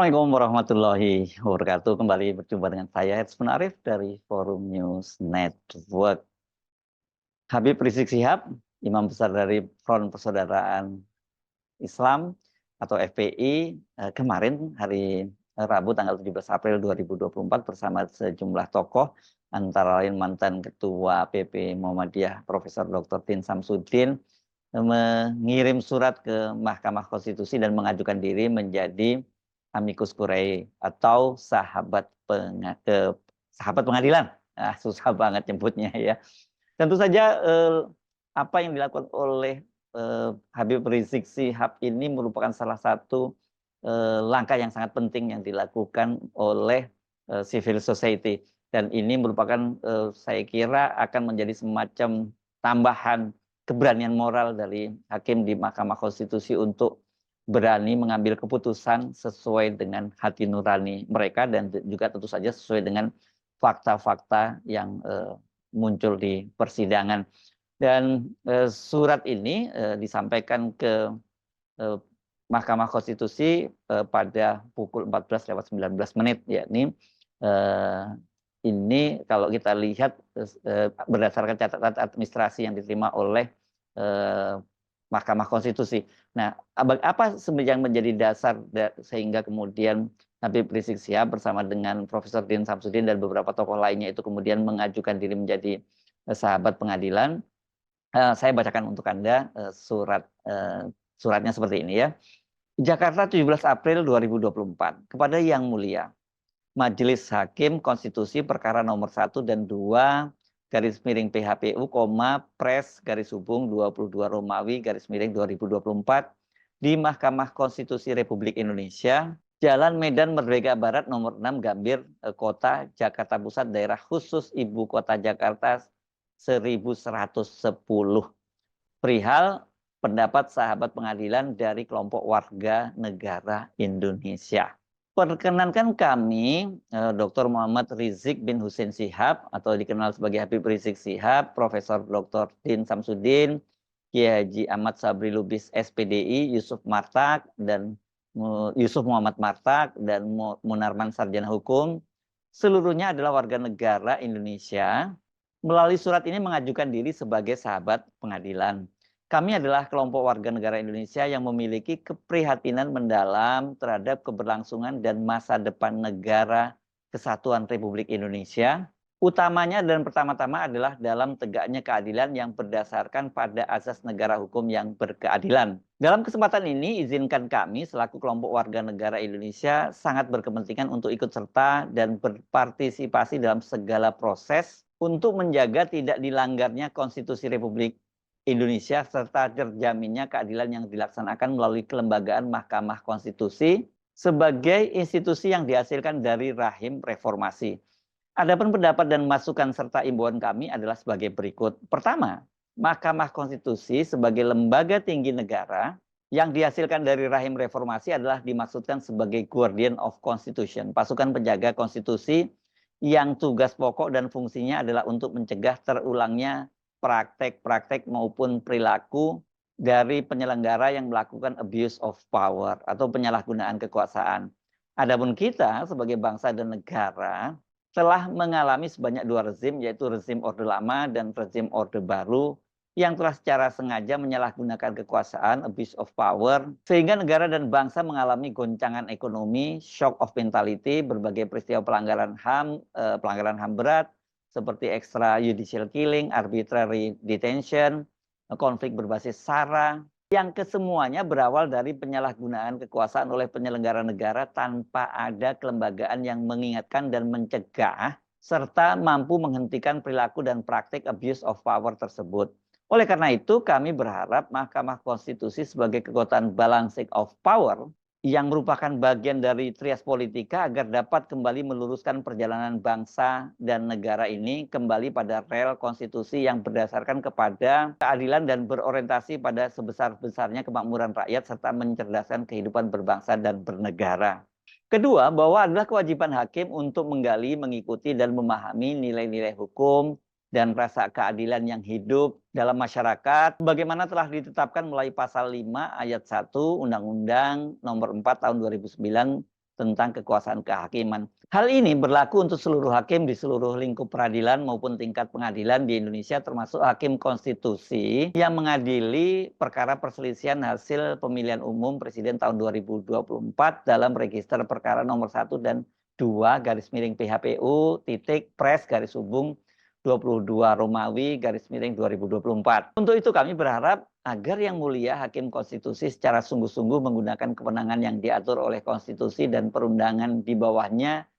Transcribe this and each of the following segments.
Assalamualaikum warahmatullahi wabarakatuh. Kembali berjumpa dengan saya, Edsman Arif dari Forum News Network. Habib Rizik Syihab, Imam Besar dari Front Persaudaraan Islam atau FPI, kemarin hari Rabu tanggal 17 April 2024 bersama sejumlah tokoh, antara lain mantan Ketua PP Muhammadiyah Profesor Dr. Din Samsudin, mengirim surat ke Mahkamah Konstitusi dan mengajukan diri menjadi amicus curiae atau sahabat pengadilan. Susah banget nyebutnya ya. Tentu saja apa yang dilakukan oleh Habib Rizik Syihab ini merupakan salah satu langkah yang sangat penting yang dilakukan oleh civil society, dan ini merupakan saya kira akan menjadi semacam tambahan keberanian moral dari hakim di Mahkamah Konstitusi untuk berani mengambil keputusan sesuai dengan hati nurani mereka dan juga tentu saja sesuai dengan fakta-fakta yang muncul di persidangan. Dan surat ini disampaikan ke Mahkamah Konstitusi pada pukul 14:19, yakni ini kalau kita lihat berdasarkan catatan administrasi yang diterima oleh Mahkamah Konstitusi. Nah, apa yang menjadi dasar sehingga kemudian Habib Rizik Syihab bersama dengan Profesor Din Samsudin dan beberapa tokoh lainnya itu kemudian mengajukan diri menjadi sahabat pengadilan? Saya bacakan untuk Anda suratnya seperti ini ya. Jakarta 17 April 2024. Kepada Yang Mulia Majelis Hakim Konstitusi Perkara nomor 1 dan 2 /PHPU, Pres /hubung 22 Romawi /2024 di Mahkamah Konstitusi Republik Indonesia, Jalan Medan Merdeka Barat nomor 6 Gambir, Kota Jakarta Pusat, Daerah Khusus Ibu Kota Jakarta 1110. Perihal pendapat sahabat pengadilan dari kelompok warga negara Indonesia. Perkenankan kami, Dr. Muhammad Rizik bin Hussein Syihab atau dikenal sebagai Habib Rizik Syihab, Profesor Dr. Din Samsudin, Kiai Haji Ahmad Sabri Lubis SPDI, Yusuf Muhammad Martak, dan Munarman Sarjana Hukum, seluruhnya adalah warga negara Indonesia, melalui surat ini mengajukan diri sebagai sahabat pengadilan. Kami adalah kelompok warga negara Indonesia yang memiliki keprihatinan mendalam terhadap keberlangsungan dan masa depan negara Kesatuan Republik Indonesia. Utamanya dan pertama-tama adalah dalam tegaknya keadilan yang berdasarkan pada asas negara hukum yang berkeadilan. Dalam kesempatan ini, izinkan kami selaku kelompok warga negara Indonesia sangat berkepentingan untuk ikut serta dan berpartisipasi dalam segala proses untuk menjaga tidak dilanggarnya Konstitusi Republik Indonesia serta terjaminnya keadilan yang dilaksanakan melalui kelembagaan Mahkamah Konstitusi sebagai institusi yang dihasilkan dari rahim reformasi. Adapun pendapat dan masukan serta imbauan kami adalah sebagai berikut. Pertama, Mahkamah Konstitusi sebagai lembaga tinggi negara yang dihasilkan dari rahim reformasi adalah dimaksudkan sebagai guardian of constitution, pasukan penjaga konstitusi yang tugas pokok dan fungsinya adalah untuk mencegah terulangnya praktek-praktek maupun perilaku dari penyelenggara yang melakukan abuse of power atau penyalahgunaan kekuasaan. Adapun kita sebagai bangsa dan negara telah mengalami sebanyak 2 rezim, yaitu rezim Orde Lama dan rezim Orde Baru, yang telah secara sengaja menyalahgunakan kekuasaan, abuse of power, sehingga negara dan bangsa mengalami goncangan ekonomi, shock of mentality, berbagai peristiwa pelanggaran HAM berat, seperti extrajudicial killing, arbitrary detention, konflik berbasis SARA, yang kesemuanya berawal dari penyalahgunaan kekuasaan oleh penyelenggara negara tanpa ada kelembagaan yang mengingatkan dan mencegah, serta mampu menghentikan perilaku dan praktik abuse of power tersebut. Oleh karena itu, kami berharap Mahkamah Konstitusi sebagai kekuatan balancing of power yang merupakan bagian dari trias politika agar dapat kembali meluruskan perjalanan bangsa dan negara ini kembali pada rel konstitusi yang berdasarkan kepada keadilan dan berorientasi pada sebesar-besarnya kemakmuran rakyat serta mencerdaskan kehidupan berbangsa dan bernegara. Kedua, bahwa adalah kewajiban hakim untuk menggali, mengikuti, dan memahami nilai-nilai hukum dan rasa keadilan yang hidup dalam masyarakat, bagaimana telah ditetapkan melalui pasal 5 ayat 1 Undang-Undang nomor 4 tahun 2009 tentang kekuasaan kehakiman. Hal ini berlaku untuk seluruh hakim di seluruh lingkup peradilan maupun tingkat pengadilan di Indonesia, termasuk hakim konstitusi yang mengadili perkara perselisihan hasil pemilihan umum presiden tahun 2024 dalam register perkara nomor 1 dan 2 garis miring PHPU titik pres garis hubung 22 Romawi garis miring 2024. Untuk itu kami berharap agar Yang Mulia Hakim Konstitusi secara sungguh-sungguh menggunakan kewenangan yang diatur oleh konstitusi dan perundangan di bawahnya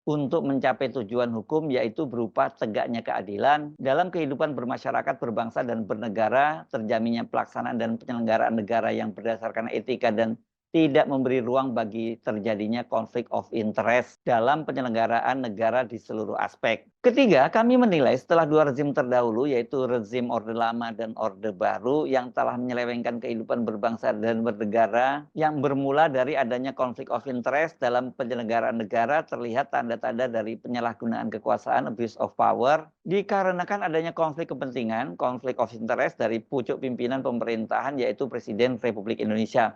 untuk mencapai tujuan hukum, yaitu berupa tegaknya keadilan dalam kehidupan bermasyarakat, berbangsa, dan bernegara, terjaminnya pelaksanaan dan penyelenggaraan negara yang berdasarkan etika dan tidak memberi ruang bagi terjadinya konflik of interest dalam penyelenggaraan negara di seluruh aspek. Ketiga, kami menilai setelah dua rezim terdahulu, yaitu rezim Orde Lama dan Orde Baru yang telah menyelewengkan kehidupan berbangsa dan bernegara, yang bermula dari adanya konflik of interest dalam penyelenggaraan negara, terlihat tanda-tanda dari penyalahgunaan kekuasaan, abuse of power, dikarenakan adanya konflik kepentingan, konflik of interest dari pucuk pimpinan pemerintahan, yaitu Presiden Republik Indonesia.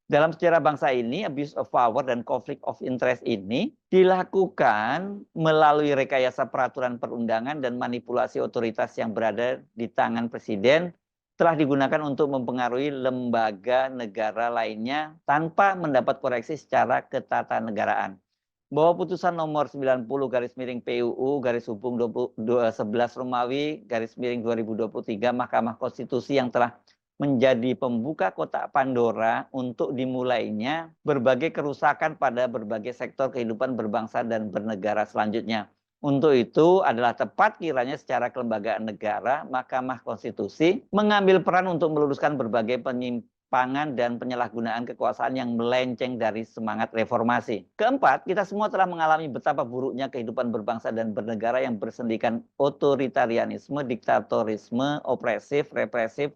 Dalam sejarah bangsa ini, abuse of power dan conflict of interest ini dilakukan melalui rekayasa peraturan perundangan dan manipulasi otoritas yang berada di tangan presiden telah digunakan untuk mempengaruhi lembaga negara lainnya tanpa mendapat koreksi secara ketatanegaraan. Bahwa putusan nomor 90 garis miring PUU garis hubung 11 Romawi garis miring 2023 Mahkamah Konstitusi yang telah menjadi pembuka kotak Pandora untuk dimulainya berbagai kerusakan pada berbagai sektor kehidupan berbangsa dan bernegara selanjutnya. Untuk itu adalah tepat kiranya secara kelembagaan negara, Mahkamah Konstitusi mengambil peran untuk meluruskan berbagai penyimpangan dan penyalahgunaan kekuasaan yang melenceng dari semangat reformasi. Keempat, kita semua telah mengalami betapa buruknya kehidupan berbangsa dan bernegara yang bersendikan otoritarianisme, diktatorisme, opresif, represif,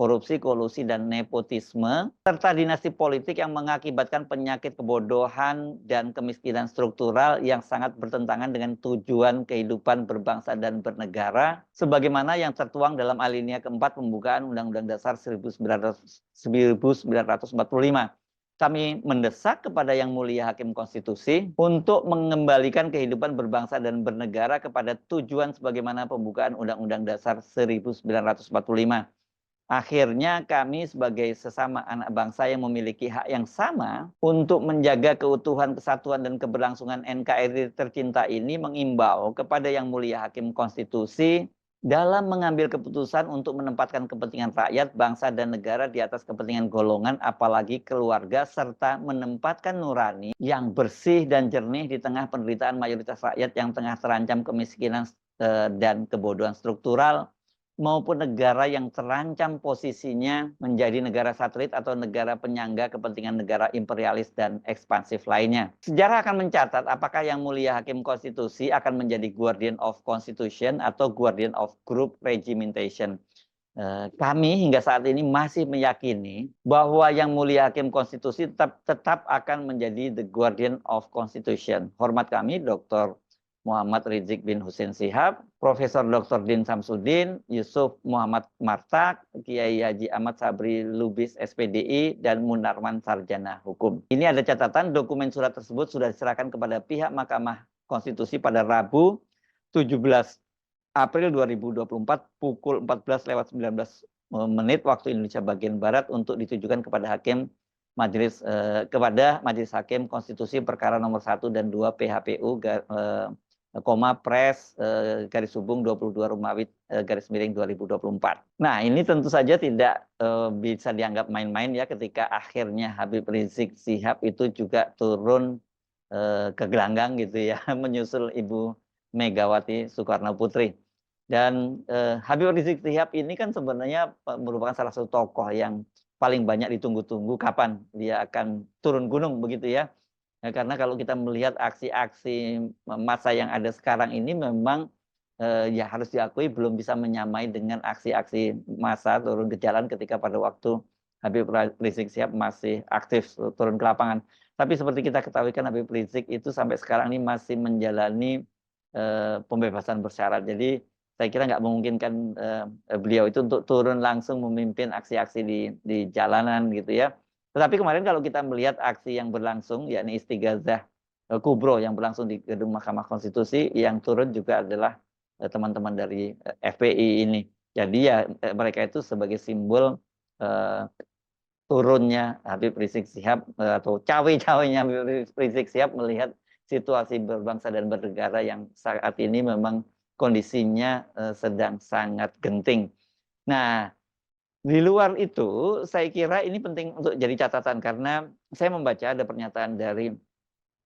korupsi, kolusi, dan nepotisme, serta dinasti politik yang mengakibatkan penyakit kebodohan dan kemiskinan struktural yang sangat bertentangan dengan tujuan kehidupan berbangsa dan bernegara, sebagaimana yang tertuang dalam alinea keempat pembukaan Undang-Undang Dasar 1945. Kami mendesak kepada Yang Mulia Hakim Konstitusi untuk mengembalikan kehidupan berbangsa dan bernegara kepada tujuan sebagaimana pembukaan Undang-Undang Dasar 1945. Akhirnya kami sebagai sesama anak bangsa yang memiliki hak yang sama untuk menjaga keutuhan, kesatuan, dan keberlangsungan NKRI tercinta ini mengimbau kepada Yang Mulia Hakim Konstitusi dalam mengambil keputusan untuk menempatkan kepentingan rakyat, bangsa, dan negara di atas kepentingan golongan, apalagi keluarga, serta menempatkan nurani yang bersih dan jernih di tengah penderitaan mayoritas rakyat yang tengah terancam kemiskinan dan kebodohan struktural, maupun negara yang terancam posisinya menjadi negara satelit atau negara penyangga kepentingan negara imperialis dan ekspansif lainnya. Sejarah akan mencatat apakah Yang Mulia Hakim Konstitusi akan menjadi Guardian of Constitution atau Guardian of Group Regimentation. Kami hingga saat ini masih meyakini bahwa Yang Mulia Hakim Konstitusi tetap akan menjadi the Guardian of Constitution. Hormat kami, Dr. Muhammad Rizik bin Hussein Shihab, Profesor Dr. Din Samsudin, Yusuf Muhammad Martak, Kiai Haji Ahmad Sabri Lubis SPDI, dan Munarman Sarjana Hukum. Ini ada catatan, dokumen surat tersebut sudah diserahkan kepada pihak Mahkamah Konstitusi pada Rabu 17 April 2024 pukul 14.19 menit waktu Indonesia bagian Barat untuk ditujukan kepada Majelis Hakim Konstitusi perkara nomor 1 dan 2 PHPU Pres garis hubung 22 Romawi garis miring 2024. Nah, ini tentu saja tidak bisa dianggap main-main ya ketika akhirnya Habib Rizik Shihab itu juga turun ke gelanggang gitu ya menyusul Ibu Megawati Soekarno Putri. Dan Habib Rizik Shihab ini kan sebenarnya merupakan salah satu tokoh yang paling banyak ditunggu-tunggu kapan dia akan turun gunung begitu ya. Ya, karena kalau kita melihat aksi-aksi massa yang ada sekarang ini memang ya harus diakui belum bisa menyamai dengan aksi-aksi massa turun ke jalan ketika pada waktu Habib Rizik Shihab masih aktif turun ke lapangan. Tapi seperti kita ketahui kan Habib Rizik itu sampai sekarang ini masih menjalani pembebasan bersyarat. Jadi saya kira nggak memungkinkan beliau itu untuk turun langsung memimpin aksi-aksi di jalanan gitu ya. Tetapi kemarin kalau kita melihat aksi yang berlangsung, yakni Istighazah Kubro yang berlangsung di gedung Mahkamah Konstitusi, yang turun juga adalah teman-teman dari FPI ini. Jadi ya mereka itu sebagai simbol turunnya Habib Rizik Syihab atau cawe-cawenya Habib Rizik Syihab melihat situasi berbangsa dan bernegara yang saat ini memang kondisinya sedang sangat genting. Nah, di luar itu saya kira ini penting untuk jadi catatan karena saya membaca ada pernyataan dari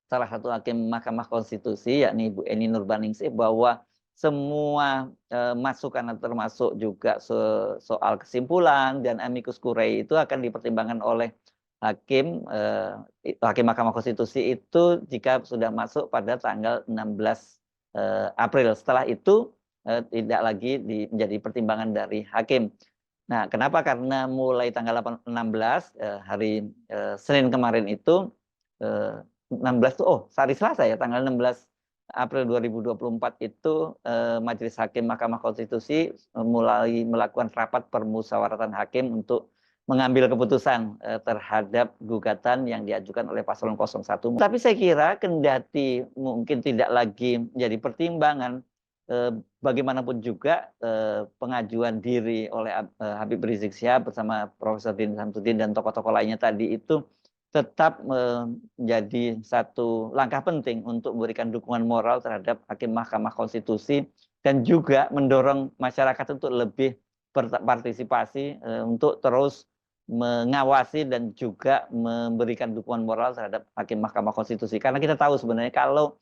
salah satu hakim Mahkamah Konstitusi yakni Bu Eni Nurbaningsih bahwa semua masukan termasuk juga soal kesimpulan dan amicus curiae itu akan dipertimbangkan oleh hakim Mahkamah Konstitusi itu jika sudah masuk pada tanggal 16 April. Setelah itu tidak lagi menjadi pertimbangan dari hakim. Nah, kenapa? Karena mulai tanggal 16 hari Senin kemarin itu 16 tuh hari Selasa ya, tanggal 16 April 2024 itu Majelis Hakim Mahkamah Konstitusi mulai melakukan rapat permusyawaratan hakim untuk mengambil keputusan terhadap gugatan yang diajukan oleh paslon 01. Tapi saya kira kendati mungkin tidak lagi menjadi pertimbangan, bagaimanapun juga pengajuan diri oleh Habib Rizik Syihab bersama Profesor Din Samsudin dan tokoh-tokoh lainnya tadi itu tetap menjadi satu langkah penting untuk memberikan dukungan moral terhadap hakim Mahkamah Konstitusi dan juga mendorong masyarakat untuk lebih berpartisipasi untuk terus mengawasi dan juga memberikan dukungan moral terhadap hakim Mahkamah Konstitusi. Karena kita tahu sebenarnya kalau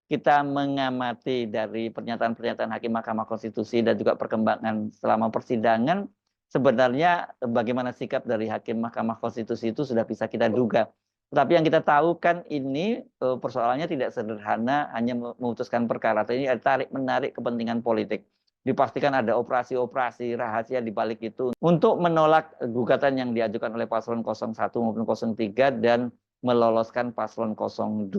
kita mengamati dari pernyataan-pernyataan hakim Mahkamah Konstitusi dan juga perkembangan selama persidangan, sebenarnya bagaimana sikap dari hakim Mahkamah Konstitusi itu sudah bisa kita duga. Tetapi yang kita tahu kan ini persoalannya tidak sederhana hanya memutuskan perkara. Ini ada tarik-menarik kepentingan politik. Dipastikan ada operasi-operasi rahasia di balik itu untuk menolak gugatan yang diajukan oleh paslon 01 maupun 03 dan meloloskan paslon 02.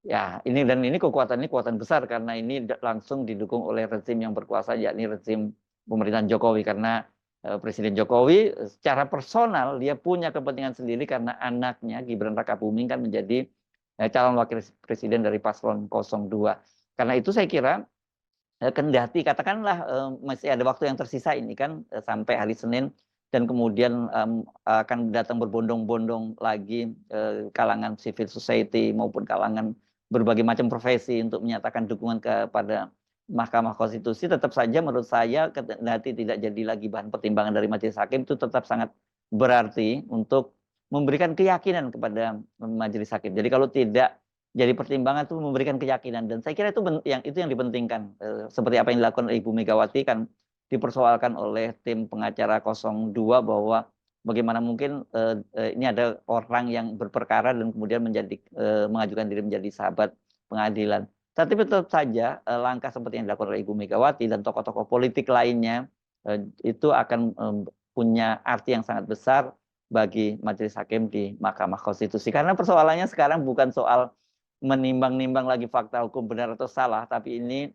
Ya, ini kekuatan besar karena ini langsung didukung oleh rezim yang berkuasa yakni rezim pemerintahan Jokowi karena Presiden Jokowi secara personal dia punya kepentingan sendiri karena anaknya Gibran Rakabuming kan menjadi calon wakil presiden dari paslon 02. Karena itu saya kira kendati katakanlah masih ada waktu yang tersisa ini kan sampai hari Senin dan kemudian akan datang berbondong-bondong lagi kalangan civil society maupun kalangan berbagai macam profesi untuk menyatakan dukungan kepada Mahkamah Konstitusi, tetap saja menurut saya kendati tidak jadi lagi bahan pertimbangan dari majelis hakim itu tetap sangat berarti untuk memberikan keyakinan kepada majelis hakim. Jadi kalau tidak jadi pertimbangan itu memberikan keyakinan dan saya kira itu yang dipentingkan. Seperti apa yang dilakukan oleh Ibu Megawati kan dipersoalkan oleh tim pengacara 02 bahwa bagaimana mungkin ini ada orang yang berperkara dan kemudian mengajukan diri menjadi sahabat pengadilan. Tapi tetap saja langkah seperti yang dilakukan oleh Ibu Megawati dan tokoh-tokoh politik lainnya itu akan punya arti yang sangat besar bagi majelis hakim di Mahkamah Konstitusi. Karena persoalannya sekarang bukan soal menimbang-nimbang lagi fakta hukum benar atau salah, tapi ini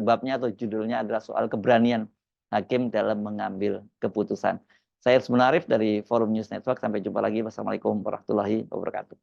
babnya atau judulnya adalah soal keberanian hakim dalam mengambil keputusan. Saya Aris Munarif dari Forum News Network. Sampai jumpa lagi. Wassalamualaikum warahmatullahi wabarakatuh.